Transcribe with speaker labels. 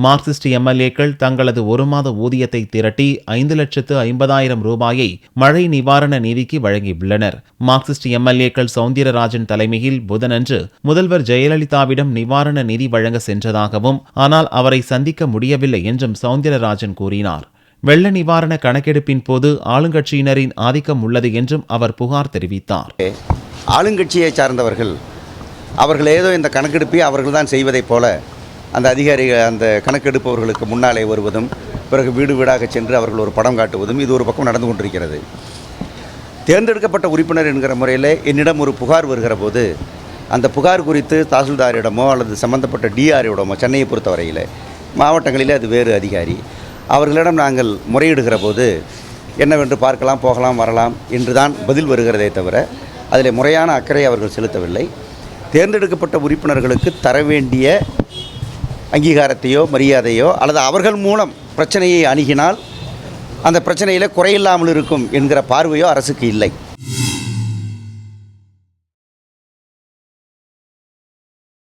Speaker 1: Marxist எம்எல்ஏக்கள் தங்களது 1 மாத ஊதியத்தை திரட்டி 5,50,000 ரூபாயை மழை நிவாரண நிதிக்கு வழங்கியுள்ளனர். மார்க்சிஸ்ட் எம்எல்ஏக்கள் சவுந்தரராஜன் தலைமையில் புதனன்று முதல்வர் ஜெயலலிதாவிடம் நிவாரண நிதி வழங்க சென்றதாகவும், ஆனால் அவரை சந்திக்க முடியவில்லை என்றும் சவுந்தரராஜன் கூறினார். வெள்ள நிவாரண கணக்கெடுப்பின் போது ஆளுங்கட்சியினரின் ஆதிக்கம் உள்ளது என்றும் அவர் புகார் தெரிவித்தார்.
Speaker 2: ஆளுங்கட்சியை சார்ந்தவர்கள் அவர்கள் ஏதோ இந்த கணக்கெடுப்பை அவர்கள்தான் செய்வதைப் போல அந்த அதிகாரிகள் அந்த கணக்கெடுப்பவர்களுக்கு முன்னாலே வருவதும், பிறகு வீடு வீடாக சென்று அவர்கள் ஒரு படம் காட்டுவதும் இது ஒரு பக்கம் நடந்து கொண்டிருக்கிறது. தேர்ந்தெடுக்கப்பட்ட உறுப்பினர் என்கிற முறையில் என்னிடம் ஒரு புகார் வருகிற போது அந்த புகார் குறித்து தாசில்தாரிடமோ அல்லது சம்பந்தப்பட்ட டிஆரிடமோ, சென்னையை பொறுத்தவரையில் மாவட்டங்களிலே அது வேறு அதிகாரி, அவர்களிடம் நாங்கள் முறையிடுகிற போது என்னவென்று பார்க்கலாம், போகலாம், வரலாம் என்றுதான் பதில் வருகிறதே தவிர அதில் முறையான அக்கறை அவர்கள் செலுத்தவில்லை. தேர்ந்தெடுக்கப்பட்ட உறுப்பினர்களுக்கு தர வேண்டிய அங்கீகாரத்தையோ மரியாதையோ அல்லது அவர்கள் மூலம் பிரச்சனையை அணுகினால் அந்த பிரச்சனையில் குறையில்லாமல் இருக்கும் என்கிற பார்வையோ அரசுக்கு இல்லை.